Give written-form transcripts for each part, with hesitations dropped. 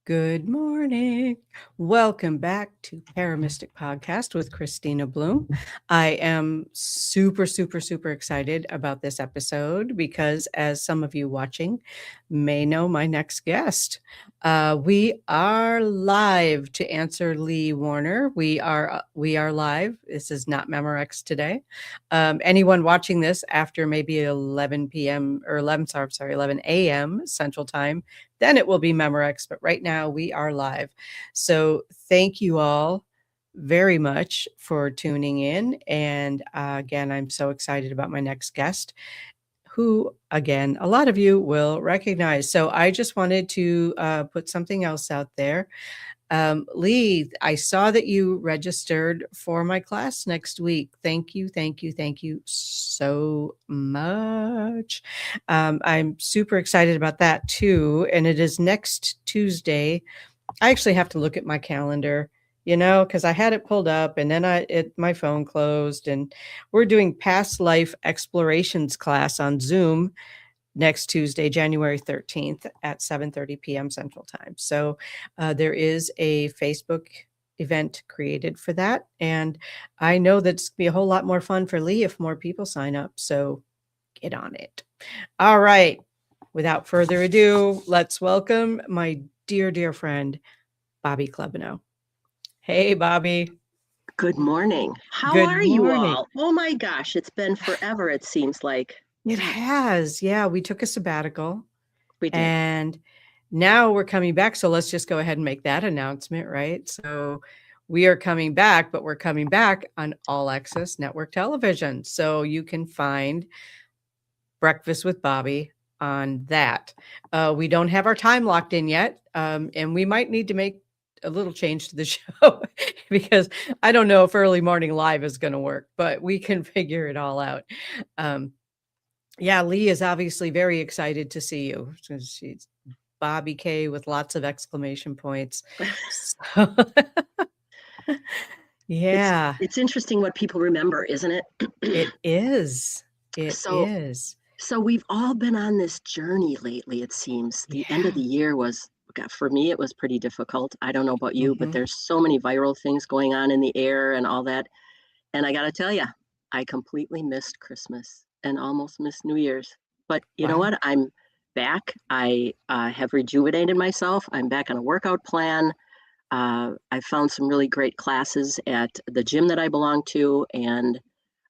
Good morning. Welcome back to ParaMystic Podcast with Kristina Bloom. I am super excited about this episode because, as some of you watching may know, my next guest. We are live to answer Lee Warner. We are live. This is not Memorex today. Anyone watching this after maybe 11 p.m. or 11 a.m. Central Time, then it will be Memorex. But right now we are live. So thank you all very much for tuning in. And again, I'm so excited about my next guest, who, again, a lot of you will recognize. So I just wanted to put something else out there. Lee, I saw that you registered for my class next week. Thank you so much. I'm super excited about that too. And it is next Tuesday. I actually have to look at my calendar, because I had it pulled up and then my phone closed, and we're doing past life explorations class on Zoom next Tuesday, January 13th at 7:30 p.m. Central Time. So there is a Facebook event created for that. And I know that's going to be a whole lot more fun for Lee if more people sign up. So get on it. All right. Without further ado, let's welcome my dear friend, Bobbi Klebenow. Hey, Bobbi. Good morning. How Good are you morning. all? Oh my gosh, it's been forever, it seems like. It has. Yeah, we took a sabbatical. We did. And now we're coming back. So let's just go ahead and make that announcement, right? So we are coming back, but we're coming back on All Access Network Television. So you can find Breakfast with Bobbi on that. We don't have our time locked in yet. And we might need to make a little change to the show because I don't know if early morning live is going to work, but we can figure it all out. Yeah, Lee is obviously very excited to see you. She's Bobbi K with lots of exclamation points. So, yeah. It's interesting what people remember, isn't it? It is. It is. So we've all been on this journey lately, it seems. The end of the year was, for me, it was pretty difficult. I don't know about you, but there's so many viral things going on in the air and all that. And I got to tell you, I completely missed Christmas and almost missed New Year's. But you know what? I'm back. I have rejuvenated myself. I'm back on a workout plan. I found some really great classes at the gym that I belong to, and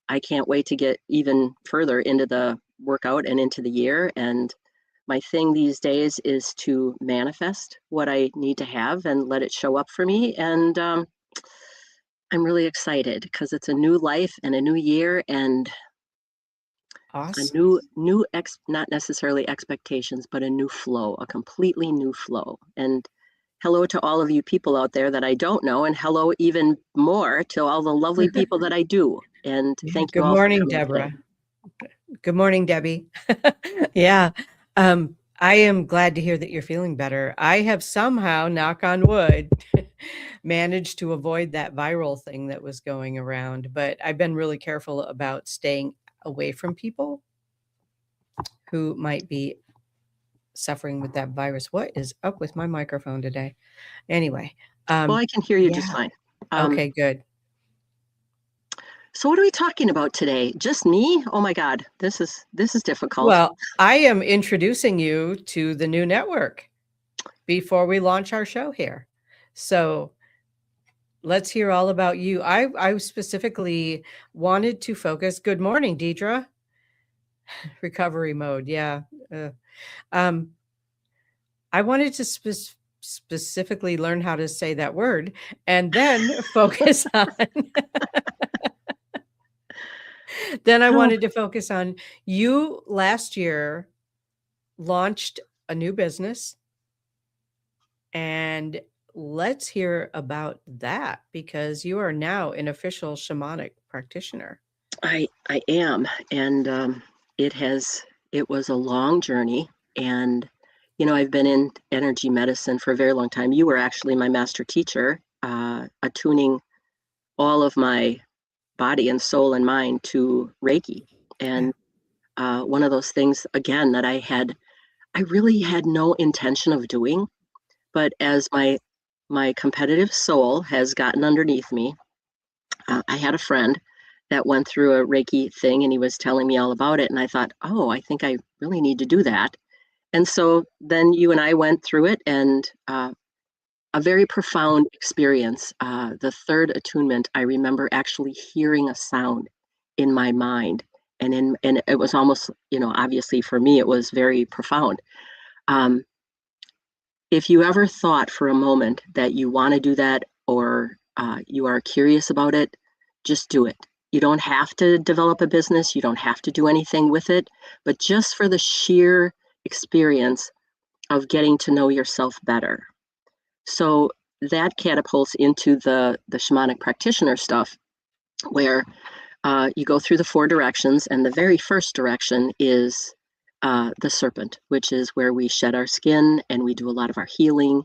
I can't wait to get even further into the workout and into the year. And my thing these days is to manifest what I need to have and let it show up for me. And I'm really excited because it's a new life and a new year and awesome. Not necessarily expectations, but a new flow, a completely new flow. And hello to all of you people out there that I don't know, and hello even more to all the lovely people that I do. And thank you all. Good morning, Deborah. Good morning, Debbie. Yeah. I am glad to hear that you're feeling better. I have somehow, knock on wood, managed to avoid that viral thing that was going around, but I've been really careful about staying away from people who might be suffering with that virus. What is up with my microphone today? Anyway. Well, I can hear you just fine. Okay, good. So what are we talking about today? Just me? Oh my God, this is difficult. Well, I am introducing you to the new network before we launch our show here. So let's hear all about you. I specifically wanted to focus. Good morning, Deidre. Recovery mode. Yeah. I wanted to specifically learn how to say that word and then focus on then I wanted to focus on you last year launched a new business, and let's hear about that because you are now an official shamanic practitioner. I am, and it was a long journey, and I've been in energy medicine for a very long time. You were actually my master teacher, attuning all of my body and soul and mind to Reiki. And one of those things, again, that I really had no intention of doing, But as my competitive soul has gotten underneath me, I had a friend that went through a Reiki thing, and he was telling me all about it. And I thought, oh, I think I really need to do that. And so then you and I went through it, and a very profound experience. The third attunement, I remember actually hearing a sound in my mind. And it was almost, obviously for me, it was very profound. Um, if you ever thought for a moment that you want to do that, or you are curious about it, just do it. You don't have to develop a business. You don't have to do anything with it, but just for the sheer experience of getting to know yourself better. So that catapults into the shamanic practitioner stuff, where you go through the 4 directions, and the very first direction is the serpent, which is where we shed our skin and we do a lot of our healing.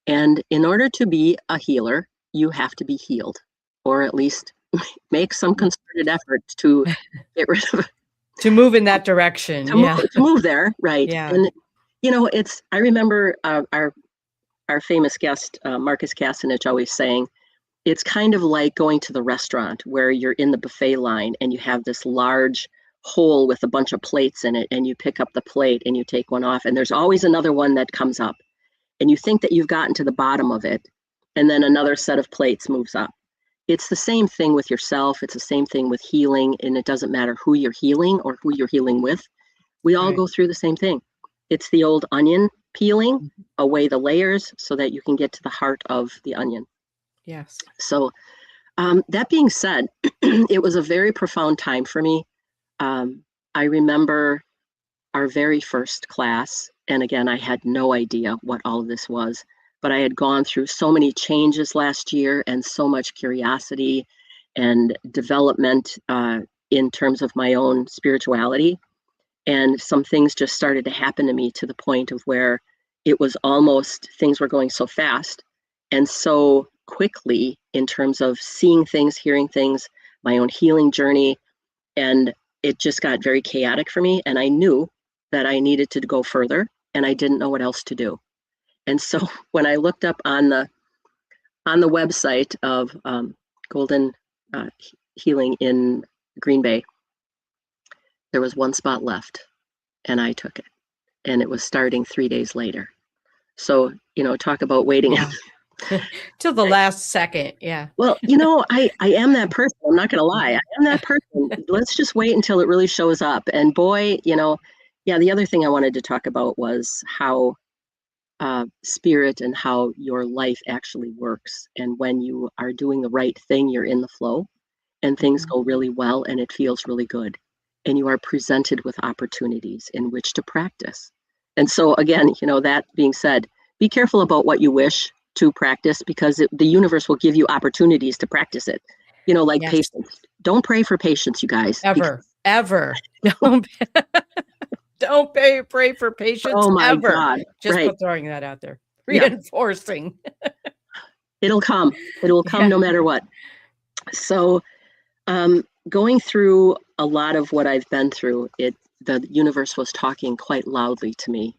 And in order to be a healer, you have to be healed, or at least make some concerted effort to get rid of to move in that direction. to move there, right? Yeah. And I remember our famous guest Marcus Castanich always saying, it's kind of like going to the restaurant where you're in the buffet line and you have this large hole with a bunch of plates in it, and you pick up the plate and you take one off, and there's always another one that comes up, and you think that you've gotten to the bottom of it, and then another set of plates moves up. It's the same thing with yourself. It's the same thing with healing, and it doesn't matter who you're healing or who you're healing with. We all go through the same thing. It's the old onion peeling away the layers so that you can get to the heart of the onion. Yes. So that being said, it was a very profound time for me. I remember our very first class, and again, I had no idea what all of this was, but I had gone through so many changes last year and so much curiosity and development in terms of my own spirituality. And some things just started to happen to me to the point of where it was almost, things were going so fast and so quickly in terms of seeing things, hearing things, my own healing journey. And it just got very chaotic for me. And I knew that I needed to go further, and I didn't know what else to do. And so when I looked up on the website of Golden Healing in Green Bay, there was one spot left, and I took it. And it was starting 3 days later. So, talk about waiting. Yeah. Till the last second. Yeah. Well, I am that person. I'm not going to lie. I am that person. Let's just wait until it really shows up. And boy, the other thing I wanted to talk about was how spirit and how your life actually works. And when you are doing the right thing, you're in the flow and things go really well and it feels really good. And you are presented with opportunities in which to practice. And so again, that being said, be careful about what you wish to practice, because the universe will give you opportunities to practice it. Like patience. Don't pray for patience, you guys. Ever. Don't pray for patience. Oh my ever. God. Just right. throwing that out there. Reinforcing. It'll come. It will come no matter what. So going through a lot of what I've been through, the universe was talking quite loudly to me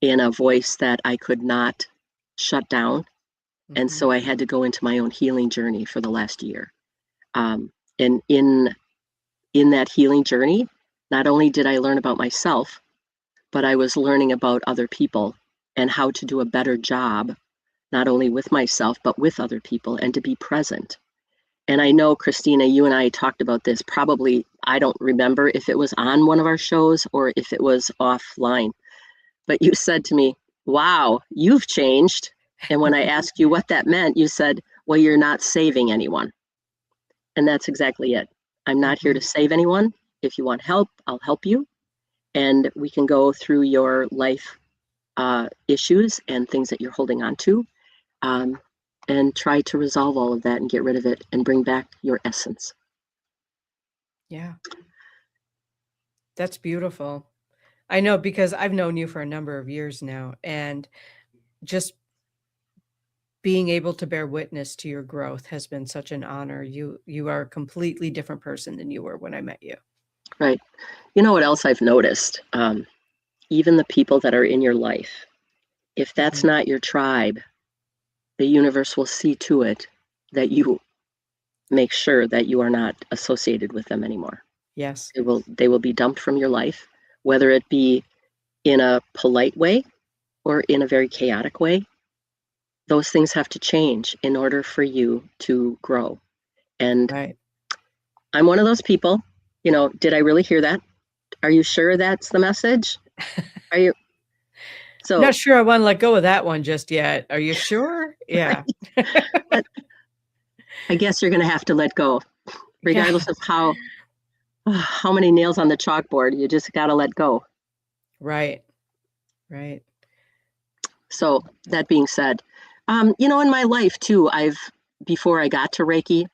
in a voice that I could not shut down. And so I had to go into my own healing journey for the last year. And in that healing journey, not only did I learn about myself, but I was learning about other people and how to do a better job, not only with myself, but with other people, and to be present. And I know, Kristina, you and I talked about this probably, I don't remember if it was on one of our shows or if it was offline, but you said to me, wow, you've changed. And when I asked you what that meant, you said, well, you're not saving anyone. And that's exactly it. I'm not here to save anyone. If you want help, I'll help you. And we can go through your life issues and things that you're holding on to, and try to resolve all of that and get rid of it and bring back your essence. Yeah. That's beautiful. I know, because I've known you for a number of years now, and just being able to bear witness to your growth has been such an honor. You are a completely different person than you were when I met you. Right. You know what else I've noticed? Even the people that are in your life, If that's not your tribe, the universe will see to it that you make sure that you are not associated with them anymore. Yes. They will be dumped from your life, whether it be in a polite way or in a very chaotic way. Those things have to change in order for you to grow. And Right. I'm one of those people, did I really hear that? Are you sure that's the message? Are you? So Not sure I want to let go of that one just yet. Are you sure? Yeah. Right. But I guess you're going to have to let go, regardless of how many nails on the chalkboard. You just got to let go. Right. Right. So that being said, in my life too, before I got to Reiki,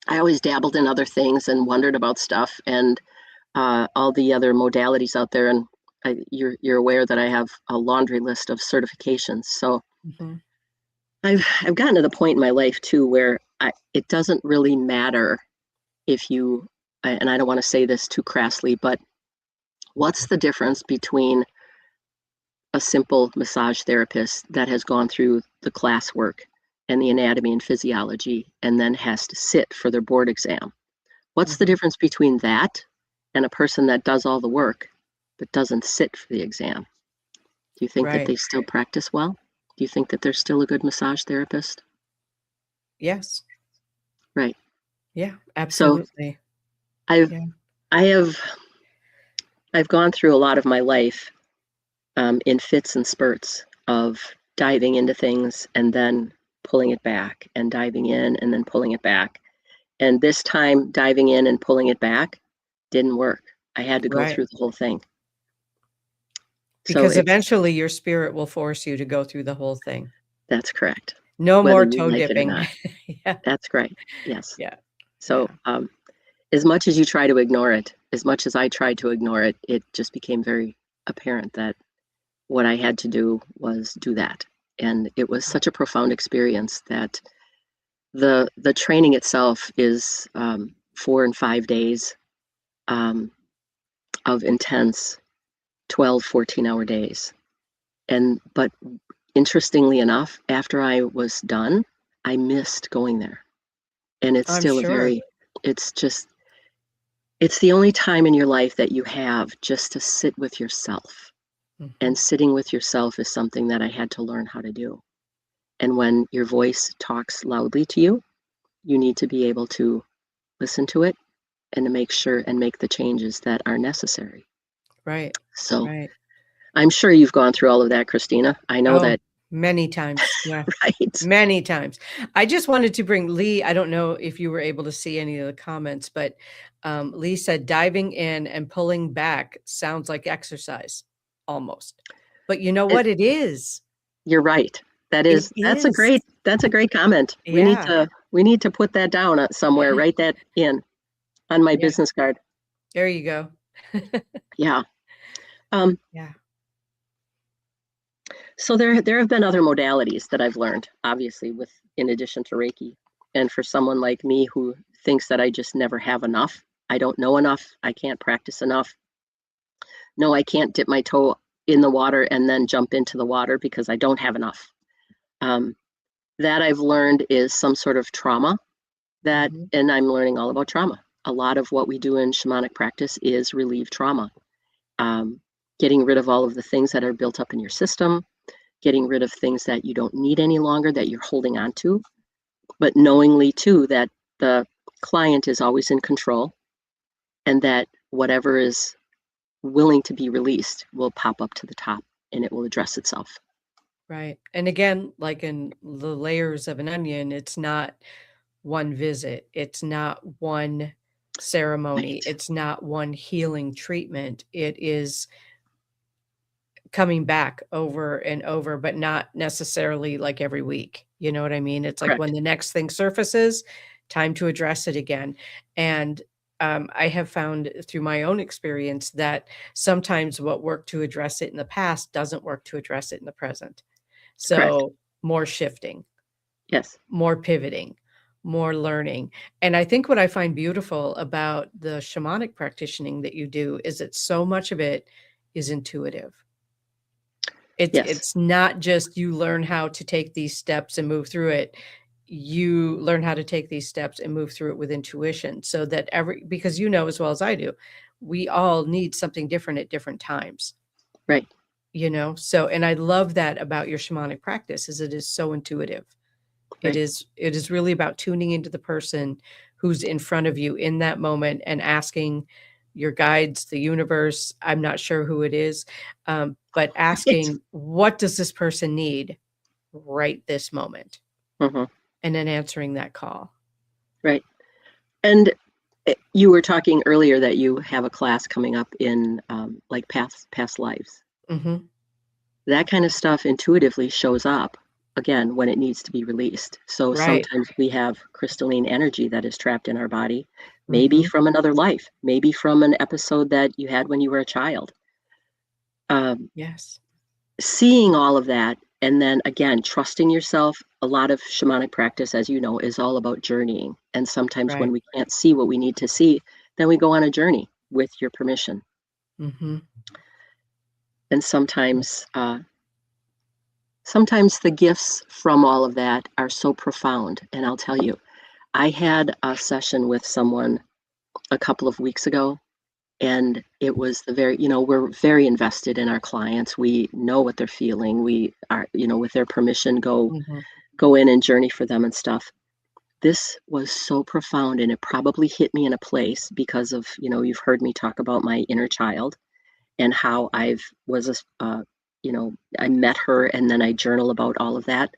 I always dabbled in other things and wondered about stuff and all the other modalities out there. And you're aware that I have a laundry list of certifications. So I've gotten to the point in my life too where it doesn't really matter if you, and I don't want to say this too crassly, but what's the difference between a simple massage therapist that has gone through the classwork and the anatomy and physiology and then has to sit for their board exam? What's the difference between that and a person that does all the work but doesn't sit for the exam? Do you think that they still practice well? Do you think that they're still a good massage therapist? Yes. Right. Yeah, absolutely. So I've gone through a lot of my life in fits and spurts of diving into things and then pulling it back and diving in and then pulling it back. And this time diving in and pulling it back didn't work. I had to go through the whole thing. Because eventually your spirit will force you to go through the whole thing. That's correct. No more toe dipping. Yeah. That's great. Yes. Yeah. So as much as you try to ignore it, as much as I tried to ignore it, it just became very apparent that what I had to do was do that. And it was such a profound experience that the training itself is 4 and 5 days of intense 12, 14-hour days. But interestingly enough, after I was done, I missed going there. And it's still it's the only time in your life that you have just to sit with yourself. And sitting with yourself is something that I had to learn how to do. And when your voice talks loudly to you, you need to be able to listen to it and to make sure and make the changes that are necessary. Right. So I'm sure you've gone through all of that, Kristina. I know that. Many times. Yeah. Right. Many times. I just wanted to bring Lee. I don't know if you were able to see any of the comments, but Lee said diving in and pulling back sounds like exercise almost. But you know what it is? You're right. That's a great comment. Yeah. We need to put that down somewhere, write that in on my business card. There you go. Yeah. Yeah. So there have been other modalities that I've learned, obviously, in addition to Reiki. And for someone like me who thinks that I just never have enough, I don't know enough, I can't practice enough. No, I can't dip my toe in the water and then jump into the water because I don't have enough. That I've learned is some sort of trauma and I'm learning all about trauma. A lot of what we do in shamanic practice is relieve trauma. Getting rid of all of the things that are built up in your system, getting rid of things that you don't need any longer that you're holding on to, but knowingly too that the client is always in control and that whatever is willing to be released will pop up to the top and it will address itself. Right. And again, like in the layers of an onion, it's not one visit. It's not one ceremony. Right. It's not one healing treatment. It is coming back over and over, but not necessarily like every week. You know what I mean? It's like when the next thing surfaces, time to address it again. And I have found through my own experience that sometimes what worked to address it in the past doesn't work to address it in the present. So more shifting. Yes. More pivoting, more learning. And I think what I find beautiful about the shamanic practicing that you do is that so much of it is intuitive. It's not just you learn how to take these steps and move through it. You learn how to take these steps and move through it with intuition, so that because you know as well as I do, we all need something different at different times. Right. So, and I love that about your shamanic practice is it is so intuitive. Right. It is really about tuning into the person who's in front of you in that moment and asking your guides, the universe, I'm not sure who it is, but asking, what does this person need right this moment? Mm-hmm. And then answering that call. Right. And you were talking earlier that you have a class coming up in like past lives. Mm-hmm. That kind of stuff intuitively shows up again when it needs to be released. So Right. sometimes we have crystalline energy that is trapped in our body, maybe from another life, maybe from an episode that you had when you were a child. Yes. Seeing all of that, and then again, trusting yourself. A lot of shamanic practice, as you know, is all about journeying. And sometimes when Right. we can't see what we need to see, then we go on a journey with your permission. Mm-hmm. And sometimes the gifts from all of that are so profound. And I'll tell you, I had a session with someone a couple of weeks ago, and it was we're very invested in our clients. We know what they're feeling. We are, with their permission, go in and journey for them and stuff. This was so profound, and it probably hit me in a place because of, you've heard me talk about my inner child and how I met her and then I journal about all of that.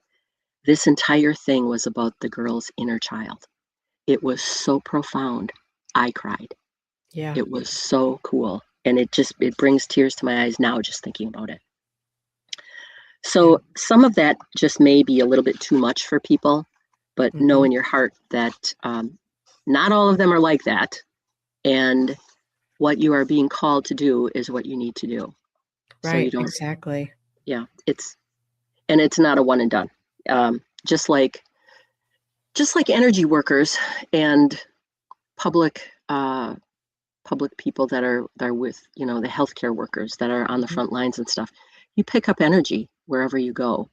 This entire thing was about the girl's inner child. It was so profound. I cried. Yeah. It was so cool. And it brings tears to my eyes now just thinking about it. So some of that just may be a little bit too much for people, but know in your heart that not all of them are like that. And what you are being called to do is what you need to do. Right. So you don't, exactly. Yeah. It's not a one and done. Just like energy workers and public people that are with, the healthcare workers that are on the front lines and stuff. You pick up energy wherever you go.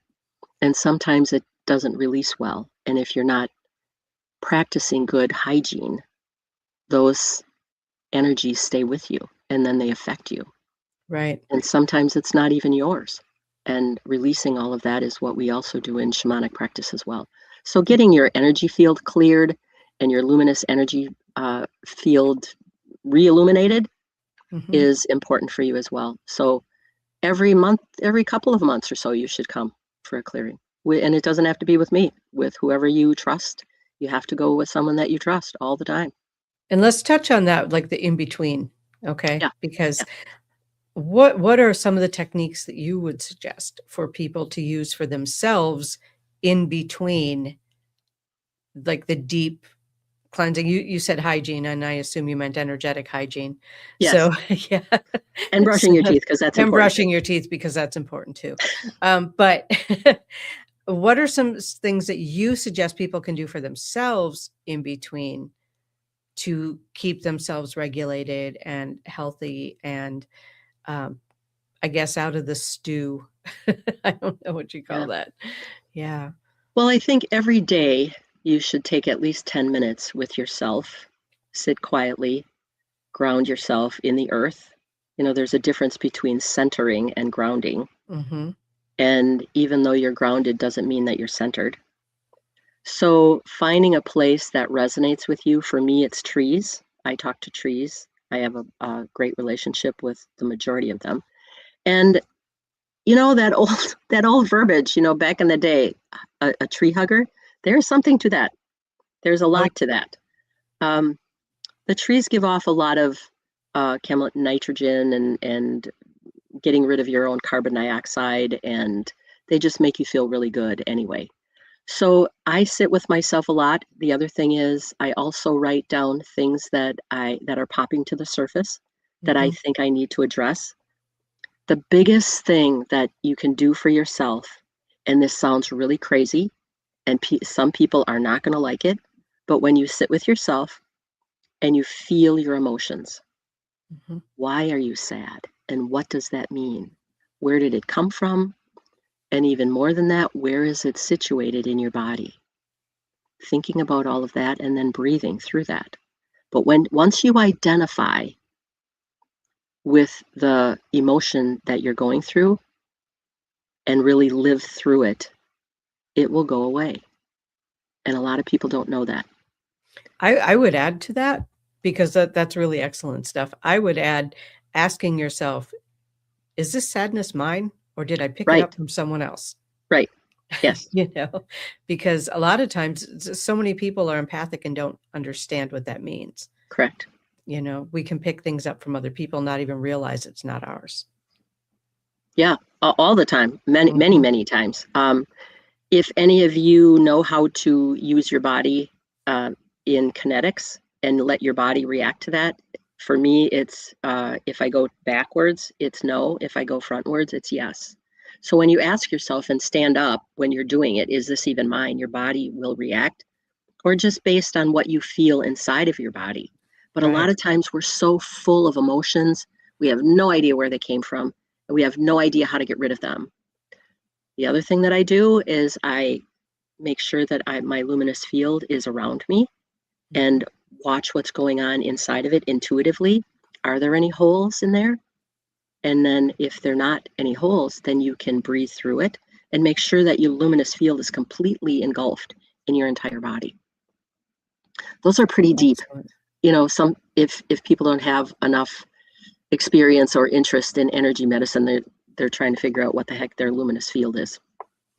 And sometimes it doesn't release well. And if you're not practicing good hygiene, those energies stay with you and then they affect you. Right. And sometimes it's not even yours. And releasing all of that is what we also do in shamanic practice as well. So getting your energy field cleared and your luminous energy field re-illuminated is important for you as well. So every couple of months or so, you should come for a clearing. And it doesn't have to be with me, with whoever you trust. You have to go with someone that you trust all the time. And let's touch on that, like the in-between, okay? Yeah. Because what are some of the techniques that you would suggest for people to use for themselves in between, like the deep cleansing? You said hygiene, and I assume you meant energetic hygiene. Yes. So, yeah. And brushing your teeth, because that's important. And brushing your teeth, because that's important too. But what are some things that you suggest people can do for themselves in between to keep themselves regulated and healthy and, I guess, out of the stew? I don't know what you call that. Yeah. Well, I think every day you should take at least 10 minutes with yourself, sit quietly, ground yourself in the earth. There's a difference between centering and grounding. And even though you're grounded doesn't mean that you're centered. So finding a place that resonates with you, for me, it's trees. I talk to trees. I have a great relationship with the majority of them. And that old verbiage, back in the day, a tree hugger, there's something to that. There's a lot to that. The trees give off a lot of nitrogen and getting rid of your own carbon dioxide, and they just make you feel really good anyway. So I sit with myself a lot. The other thing is I also write down things that are popping to the surface that I think I need to address. The biggest thing that you can do for yourself, and this sounds really crazy, and some people are not going to like it, but when you sit with yourself and you feel your emotions, why are you sad? And what does that mean? Where did it come from? And even more than that, where is it situated in your body? Thinking about all of that and then breathing through that. But once you identify with the emotion that you're going through and really live through it, it will go away. And a lot of people don't know that. I would add to that, because that's really excellent stuff. I would add asking yourself, is this sadness mine, or did I pick it Right. up from someone else? Right. Yes. Because a lot of times so many people are empathic and don't understand what that means. Correct. We can pick things up from other people, not even realize it's not ours. Yeah, all the time, many, many, Mhm. many times. If any of you know how to use your body in kinetics and let your body react to that, for me, it's if I go backwards, it's no. If I go frontwards, it's yes. So when you ask yourself and stand up when you're doing it, is this even mine? Your body will react, or just based on what you feel inside of your body. But a lot Right. of times we're so full of emotions, we have no idea where they came from, and we have no idea how to get rid of them. The other thing that I do is I make sure that my luminous field is around me and watch what's going on inside of it intuitively. Are there any holes in there? And then if there are not any holes, then you can breathe through it and make sure that your luminous field is completely engulfed in your entire body. Those are pretty deep. Excellent. Some if people don't have enough experience or interest in energy medicine, they're trying to figure out what the heck their luminous field is.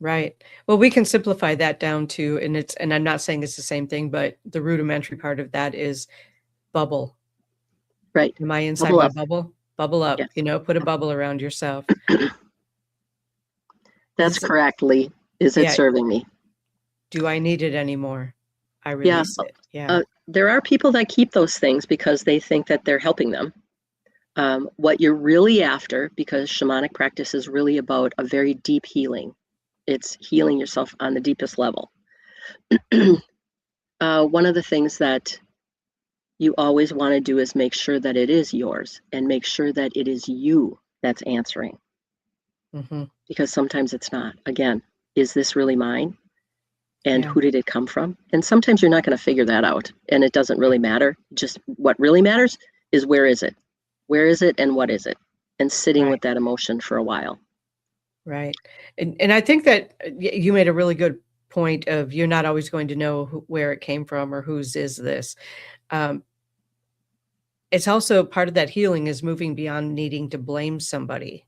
Right. Well, we can simplify that down to, and I'm not saying it's the same thing, but the rudimentary part of that is bubble. Right. Am I inside Bubble my up. bubble? Bubble up, Yes. put a bubble around yourself. That's Is it, correctly. Is it yeah. serving me? Do I need it anymore? I Yeah. release it. Yeah. There are people that keep those things because they think that they're helping them. What you're really after, because shamanic practice is really about a very deep healing. It's healing yourself on the deepest level. One of the things that you always want to do is make sure that it is yours and make sure that it is you that's answering, Mhm. because sometimes it's not. Again, is this really mine? And Yeah. who did it come from? And sometimes you're not going to figure that out, and it doesn't really matter. Just what really matters is, where is it? Where is it and what is it? And sitting Right. with that emotion for a while. Right. And I think that you made a really good point of, you're not always going to know where it came from or whose is this. Um, it's also part of that healing is moving beyond needing to blame somebody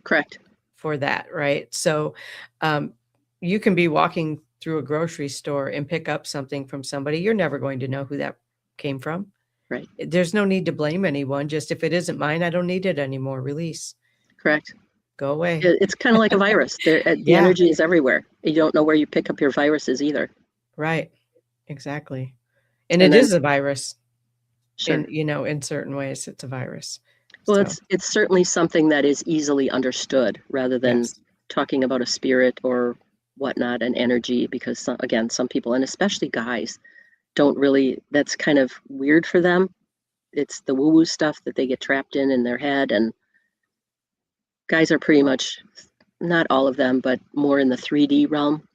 Correct. for that, right? So, um, you can be walking through a grocery store and pick up something from somebody. You're never going to know who that came from. Right. There's no need to blame anyone. Just, if it isn't mine, I don't need it anymore. Release. Correct. Go away. It's kind of like a virus. The Yeah, energy is everywhere. You don't know where you pick up your viruses either. right. Exactly. And And it then, is a virus sure. in certain ways, it's a virus. Well, So, it's certainly something that is easily understood rather than yes. talking about a spirit or whatnot, an energy, because some people, and especially guys, don't really, that's kind of weird for them. It's the woo-woo stuff that they get trapped in their head, and guys are pretty much, not all of them, but more in the 3D realm,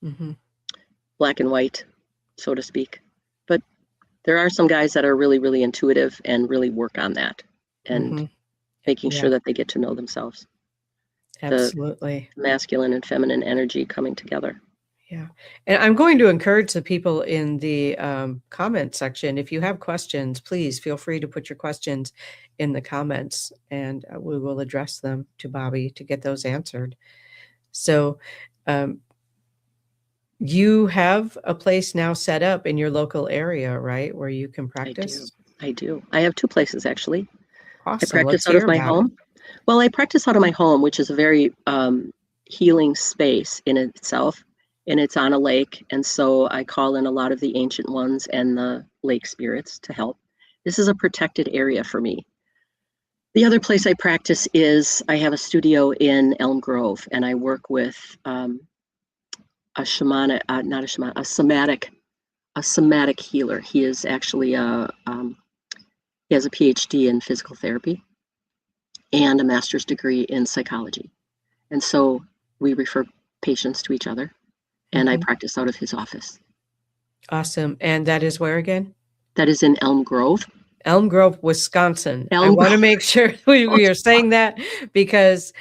Mhm. black and white, so to speak. But there are some guys that are really, really intuitive and really work on that and Mhm. making Yeah, sure that they get to know themselves. The absolutely. masculine and feminine energy coming together. Yeah. And I'm going to encourage the people in the comment section. If you have questions, please feel free to put your questions in the comments, and we will address them to Bobbi to get those answered. So, um, you have a place now set up in your local area, right, where you can I do. practice? I do. I have two places actually. I Awesome. practice Let's out of hear my about it. home. Well, I practice out of my home, which is a very healing space in itself, and it's on a lake. And so I call in a lot of the ancient ones and the lake spirits to help. This is a protected area for me. The other place I practice is, I have a studio in Elm Grove, and I work with a shamanic, not a shaman, a somatic healer. He is actually he has a PhD in physical therapy and a master's degree in psychology. And so we refer patients to each other, and I practice out of his office. Awesome. And that is where again? That is in Elm Grove. Elm Grove, Wisconsin. I Elm want to Grove. make sure we are saying that because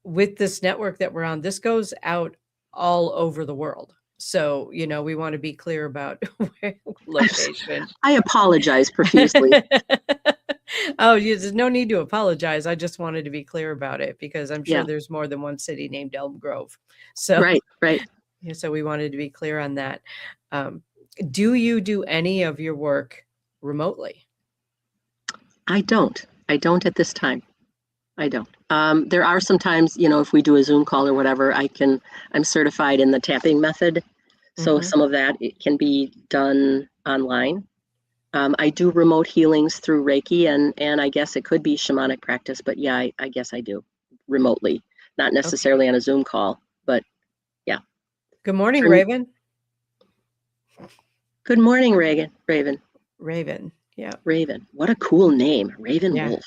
with this network that we're on, this goes out all over the world. So, you know, we want to be clear about where location. I apologize profusely. Oh, there's no need to apologize. I just wanted to be clear about it because I'm sure Yeah. there's more than one city named Elm Grove. So, Right. yeah, so we wanted to be clear on that. Do you do any of your work remotely? I don't at this time. I don't. There are some times, you know, if we do a Zoom call or whatever, I'm certified in the tapping method. So some of that, it can be done online. I do remote healings through Reiki, and I guess it could be shamanic practice, but yeah, I guess I do remotely, not necessarily on a Zoom call, but yeah. Good morning, Raven. Good morning, Raven. Raven, yeah. Raven, what a cool name, Raven Wolf.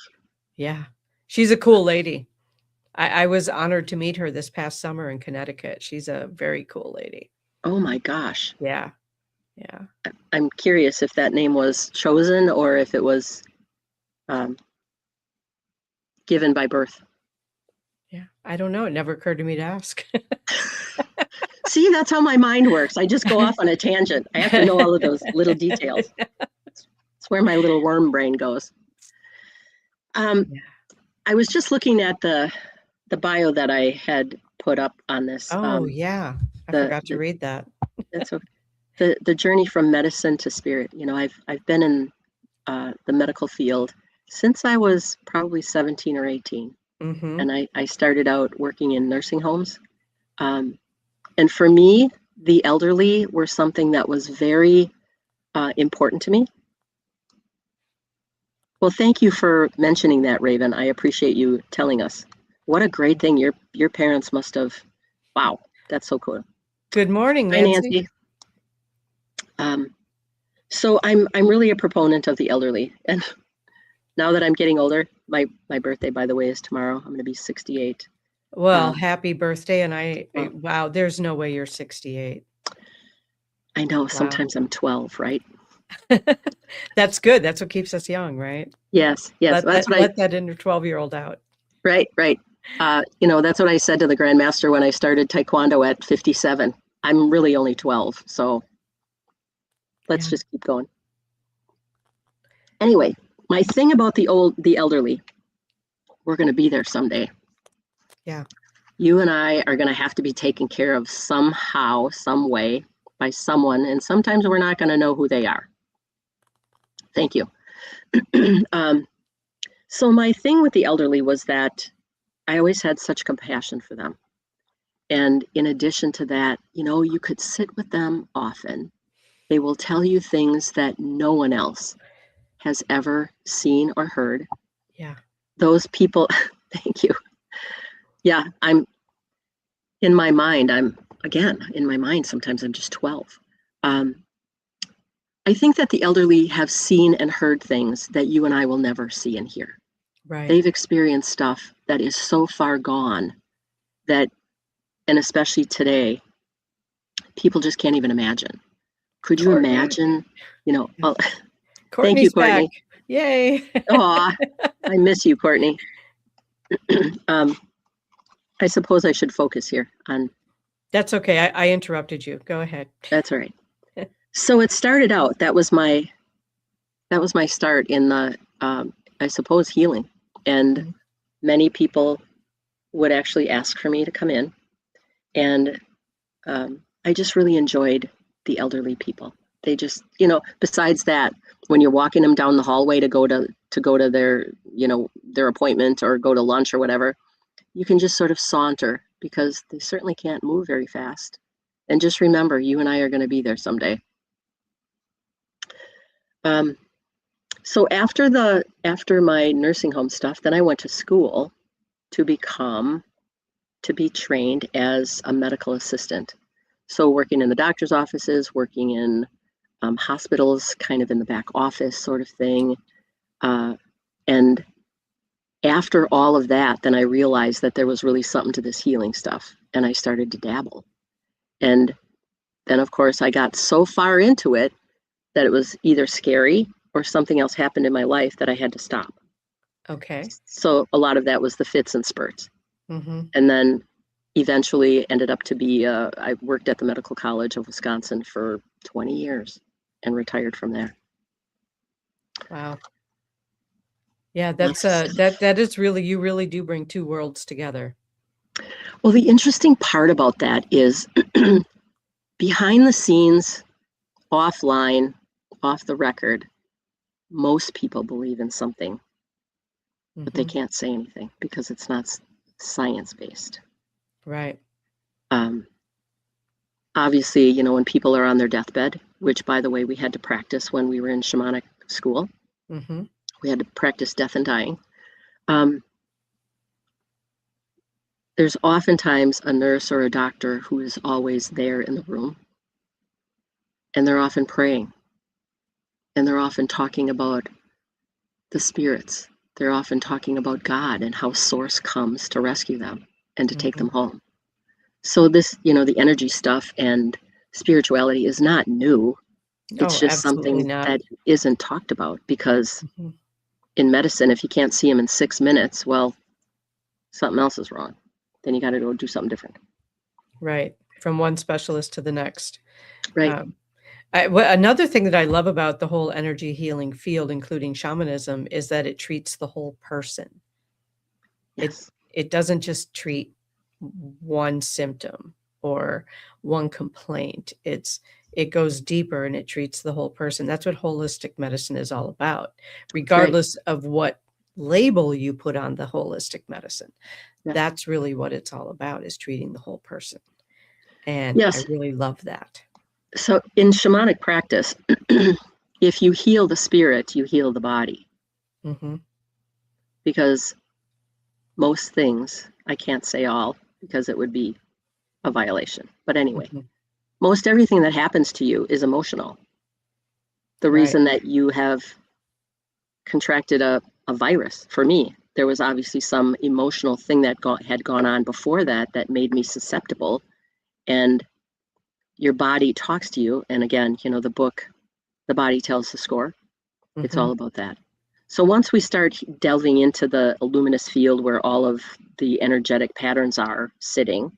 Yeah, she's a cool lady. I was honored to meet her this past summer in Connecticut. She's a very cool lady. Oh my gosh. Yeah. I'm curious if that name was chosen or if it was given by birth. Yeah, I don't know. It never occurred to me to ask. See, that's how my mind works. I just go off on a tangent. I have to know all of those little details. It's where my little worm brain goes. I was just looking at the bio that I had put up on this. Oh, yeah. I forgot to read that. That's okay. The journey from medicine to spirit. You know, I've been in the medical field since I was probably 17 or 18. And I started out working in nursing homes. And for me, the elderly were something that was very important to me. Well, thank you for mentioning that, Raven. I appreciate you telling us. What a great thing. Your parents must have. Wow, that's so cool. Good morning, Nancy. Hi, Nancy. So I'm really a proponent of the elderly, and now that I'm getting older, my birthday, by the way, is tomorrow. I'm going to be 68. Well, happy birthday! And wow, there's no way you're 68. I know. Wow. Sometimes I'm 12, right? That's good. That's what keeps us young, right? Yes. Let that inner 12-year-old out. Right. You know, that's what I said to the Grandmaster when I started Taekwondo at 57. I'm really only 12, so let's just keep going. Anyway, my thing about the elderly, we're going to be there someday. Yeah. You and I are going to have to be taken care of somehow, some way, by someone, and sometimes we're not going to know who they are. Thank you. So my thing with the elderly was that I always had such compassion for them. And in addition to that, you know, you could sit with them often. They will tell you things that no one else has ever seen or heard. Yeah. Those people, thank you. Yeah, in my mind, sometimes I'm just 12. I think that the elderly have seen and heard things that you and I will never see and hear. Right. They've experienced stuff that is so far gone that, and especially today, people just can't even imagine. Could you imagine, you know, thank you, Courtney. Back. Yay. Aw, I miss you, Courtney. I suppose I should focus here on. That's okay. I interrupted you. Go ahead. That's all right. So it started out, that was my start in the, I suppose, healing. And many people would actually ask for me to come in. And I just really enjoyed the elderly people. They just, you know, besides that, when you're walking them down the hallway to go to their, you know, their appointment or go to lunch or whatever, you can just sort of saunter because they certainly can't move very fast. And just remember, you and I are going to be there someday. So after my nursing home stuff, then I went to school to be trained as a medical assistant. So working in the doctor's offices, working in hospitals, kind of in the back office sort of thing. And after all of that, then I realized that there was really something to this healing stuff. and I started to dabble. And then, of course, I got so far into it that it was either scary or something else happened in my life that I had to stop. Okay. So a lot of that was the fits and spurts. Mm-hmm. And then eventually ended up to be, I worked at the Medical College of Wisconsin for 20 years and retired from there. Wow. Yeah, that is really, you really do bring two worlds together. Well, the interesting part about that is behind the scenes, offline, off the record, most people believe in something, but they can't say anything because it's not science-based. Right. Obviously, you know, when people are on their deathbed, which, by the way, we had to practice when we were in shamanic school, we had to practice death and dying. There's oftentimes a nurse or a doctor who is always there in the room, and they're often praying, and they're often talking about the spirits. They're often talking about God and how Source comes to rescue them and to take them home. So this, you know, the energy stuff and spirituality is not new. It's just something that isn't talked about because in medicine, if you can't see them in 6 minutes, well, something else is wrong. Then you got to go do something different. Right. From one specialist to the next. Right. Another thing that I love about the whole energy healing field, including shamanism, is that it treats the whole person. Yes. It doesn't just treat one symptom or one complaint. It goes deeper and it treats the whole person. That's what holistic medicine is all about, regardless of what label you put on the holistic medicine. Yeah. That's really what it's all about, is treating the whole person. And I really love that. So in shamanic practice, if you heal the spirit, you heal the body. Because most things, I can't say all because it would be a violation. But anyway, most everything that happens to you is emotional. The reason that you have contracted a virus, for me, there was obviously some emotional thing that had gone on before that made me susceptible. And your body talks to you. And again, you know, the book, The Body Tells the Score. It's all about that. So once we start delving into the luminous field where all of the energetic patterns are sitting,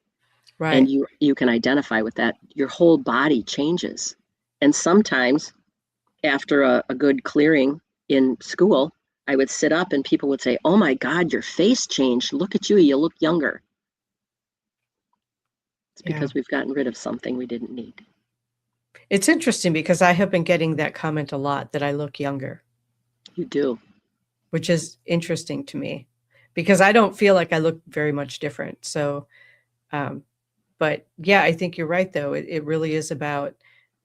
and you can identify with that, your whole body changes. And sometimes after a good clearing in school, I would sit up and people would say, "Oh my God, your face changed. Look at you, you look younger." It's because we've gotten rid of something we didn't need. It's interesting because I have been getting that comment a lot, that I look younger. You do. Which is interesting to me because I don't feel like I look very much different. So, but yeah, I think you're right though. It really is about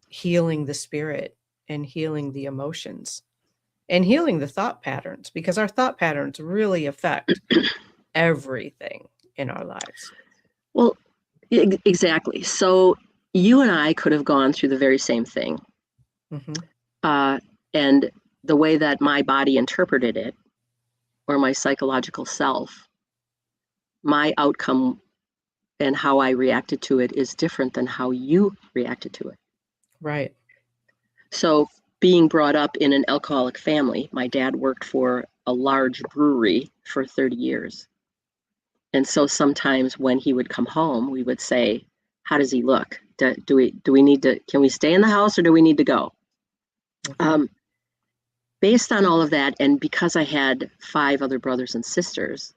healing the spirit and healing the emotions and healing the thought patterns, because our thought patterns really affect everything in our lives. Well, exactly. So you and I could have gone through the very same thing. And the way that my body interpreted it, or my psychological self, my outcome and how I reacted to it is different than how you reacted to it. Right. So being brought up in an alcoholic family, my dad worked for a large brewery for 30 years. And so sometimes when he would come home, we would say, "How does he look? Do we need to, can we stay in the house or do we need to go?" Based on all of that, and because I had 5 other brothers and sisters,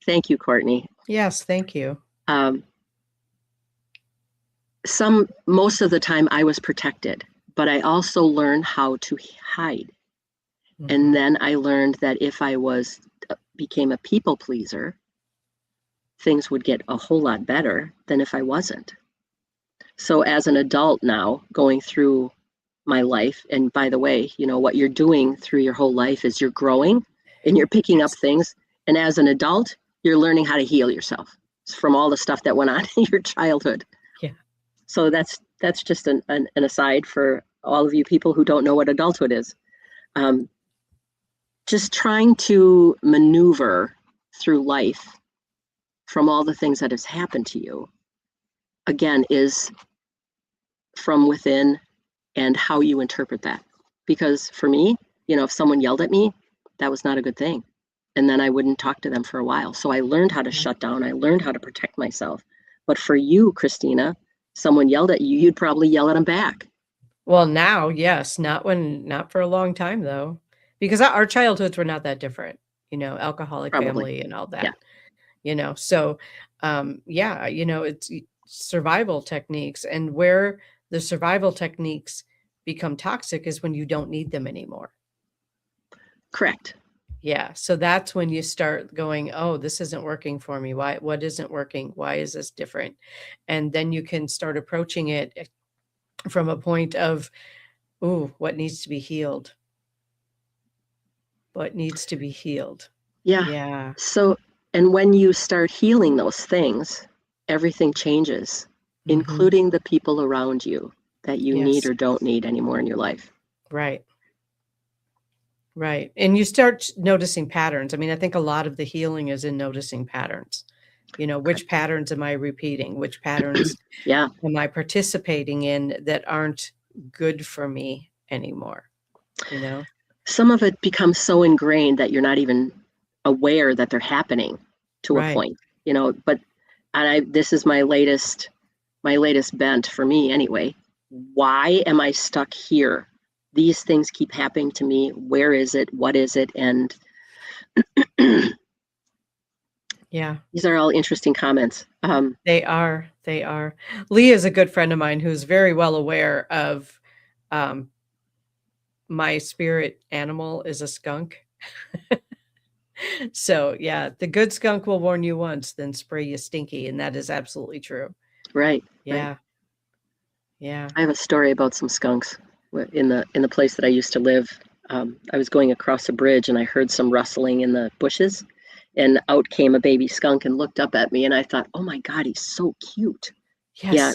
thank you, Courtney. Yes, thank you. Most of the time I was protected, but I also learned how to hide. And then I learned that if I became a people pleaser, things would get a whole lot better than if I wasn't. So as an adult now, going through my life, and by the way, you know, what you're doing through your whole life is you're growing and you're picking up things. And as an adult, you're learning how to heal yourself from all the stuff that went on in your childhood. Yeah. So that's just an aside for all of you people who don't know what adulthood is. Just trying to maneuver through life from all the things that has happened to you, again, is from within and how you interpret that. Because for me, if someone yelled at me, that was not a good thing. And then I wouldn't talk to them for a while. So I learned how to shut down. I learned how to protect myself. But for you, Kristina, someone yelled at you, you'd probably yell at them back. Well, now, yes, not for a long time though, because our childhoods were not that different, alcoholic family and all that, so, it's survival techniques, and where the survival techniques become toxic is when you don't need them anymore. Correct. Yeah. So that's when you start going, oh, this isn't working for me. What isn't working? Why is this different? And then you can start approaching it from a point of, ooh, what needs to be healed? What needs to be healed? Yeah. Yeah. So, and when you start healing those things, everything changes, including the people around you that you need or don't need anymore in your life. Right. Right. And you start noticing patterns. I mean, I think a lot of the healing is in noticing patterns. Which patterns am I repeating? Which patterns am I participating in that aren't good for me anymore? Some of it becomes so ingrained that you're not even aware that they're happening to a point, but this is my latest bent for me anyway. Why am I stuck here? These things keep happening to me. Where is it? What is it? And these are all interesting comments. They are. Lee is a good friend of mine who's very well aware of my spirit animal is a skunk. So yeah, the good skunk will warn you once, then spray you stinky. And that is absolutely true. Right. Yeah. Right. Yeah. I have a story about some skunks in the place that I used to live. I was going across a bridge and I heard some rustling in the bushes, and out came a baby skunk and looked up at me, and I thought, oh my God, he's so cute. Yes. Yeah,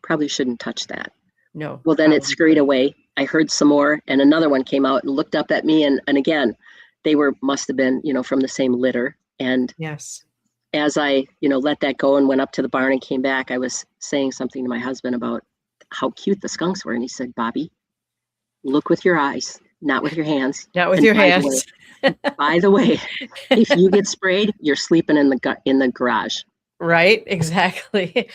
probably shouldn't touch that. No. Well, then it scurried away. I heard some more, and another one came out and looked up at me, and again, they must have been, from the same litter. And yes, as I, let that go and went up to the barn and came back, I was saying something to my husband about how cute the skunks were, and he said, Bobbi, look with your eyes, not with your hands. Not with your hands. By the way, if you get sprayed, you're sleeping in the garage. Right, exactly.